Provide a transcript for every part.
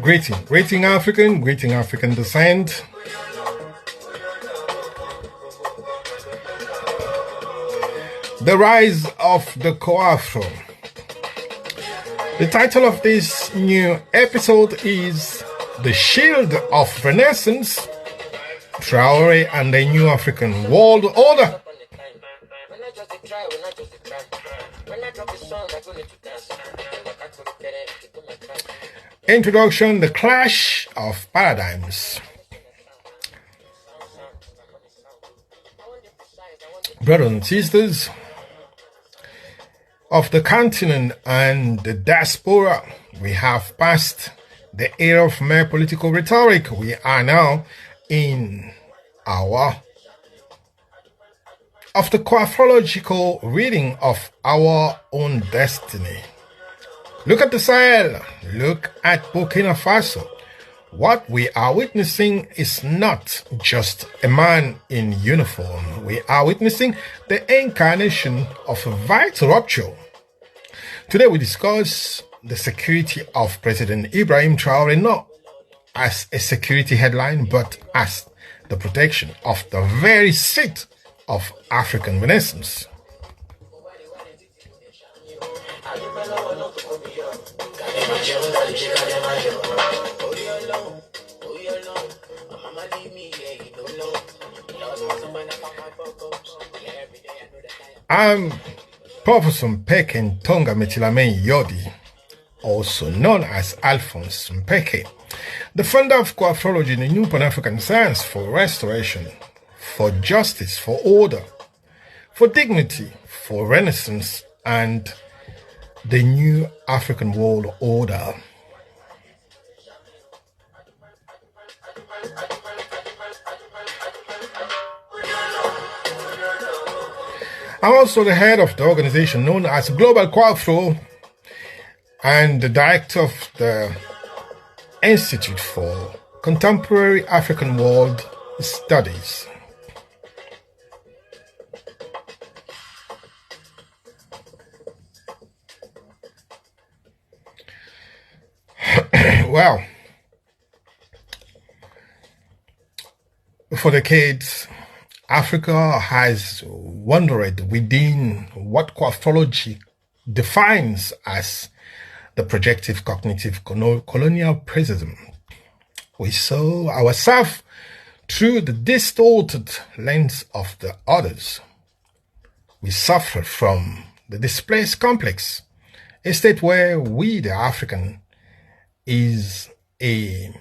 Greeting African descent. The rise of the Coafrwo. The title of this new episode is The Shield of Renaissance, Traore and the New African World Order. Introduction, the clash of paradigms. Brothers and sisters of the continent and the diaspora, we have passed the era of mere political rhetoric. We are now in our of the Coafrwological reading of our own destiny. Look at the Sahel, look at Burkina Faso. What we are witnessing is not just a man in uniform. We are witnessing the incarnation of a vital rupture. Today we discuss the security of President Ibrahim Traoré, not as a security headline, but as the protection of the very seat of African Renaissance. I'm Professor Mpeke-Ntonga Yodi, also known as Alphonse Mpeke, the founder of Coafrwology, the new Panafrican science for restoration, for justice, for order, for dignity, for renaissance, and the new African world order. I'm also the head of the organization known as Global Coafrwo and the director of the Institute for Contemporary African World Studies. Well, for decades, Africa has wandered within what Coafrwology defines as the projective cognitive colonial prism. We saw ourselves through the distorted lens of the others. We suffer from the displaced complex, a state where we, the African, is a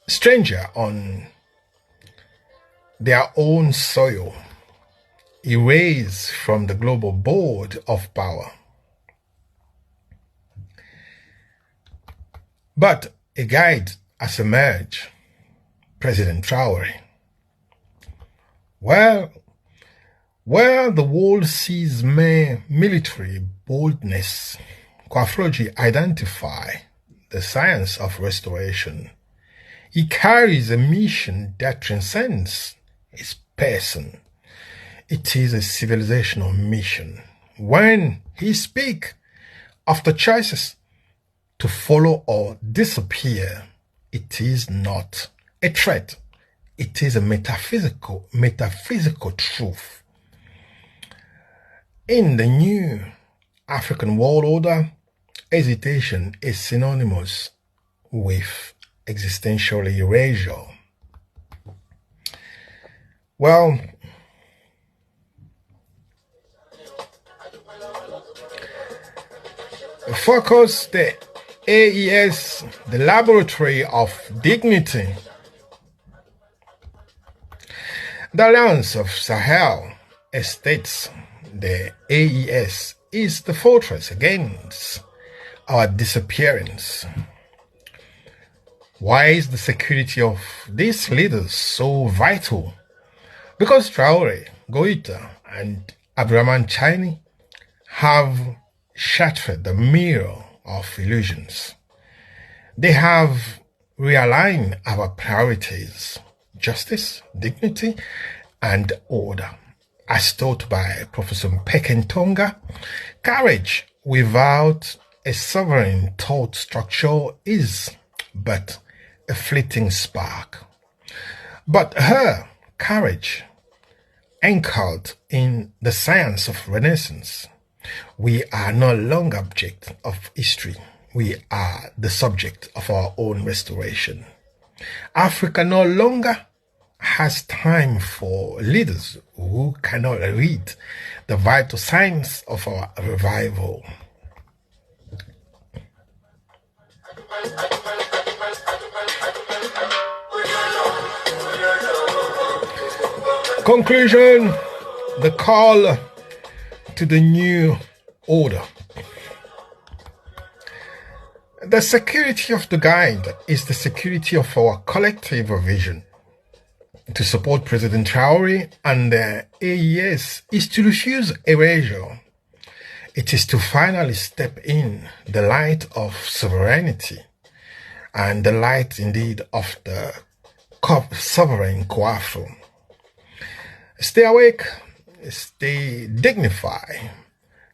stranger on their own soil, erased from the global board of power. But a guide has emerged, President Traoré. Well, where the world sees mere military boldness, Coafrwology identify the science of restoration. He carries a mission that transcends his person. It is a civilizational mission. When he speaks of the choices to follow or disappear, it is not a threat. It is a metaphysical truth. In the new African world order, hesitation is synonymous with existential erasure. Well, focus the AES, the Laboratory of Dignity. The Alliance of Sahel States, the AES, is the fortress against our disappearance. Why is the security of these leaders so vital? Because Traore, Goita, and Abraman Chini have shattered the mirror of illusions. They have realigned our priorities: justice, dignity, and order. As taught by Professor Mpeke-Ntonga, courage without a sovereign thought structure is but a fleeting spark. But her courage, anchored in the science of Renaissance, we are no longer object of history. We are the subject of our own restoration. Africa no longer has time for leaders who cannot read the vital signs of our revival. Conclusion, the call to the new order. The security of the guide is the security of our collective vision. To support President Traoré and the AES is to refuse erasure. It is to finally step in the light of sovereignty and the light indeed of the sovereign Coafrwo. Stay awake, stay dignified.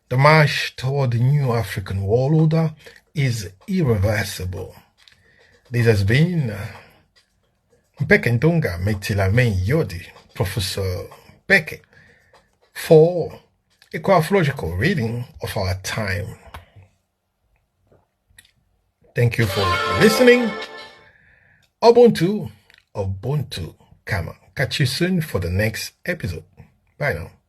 The march toward the new African world order is irreversible. This has been Mpeke-Ntonga Metila Yodi, Professor Mpeke, for a Coafrwological reading of our time. Thank you for listening. Ubuntu, Kama. Catch you soon for the next episode. Bye now.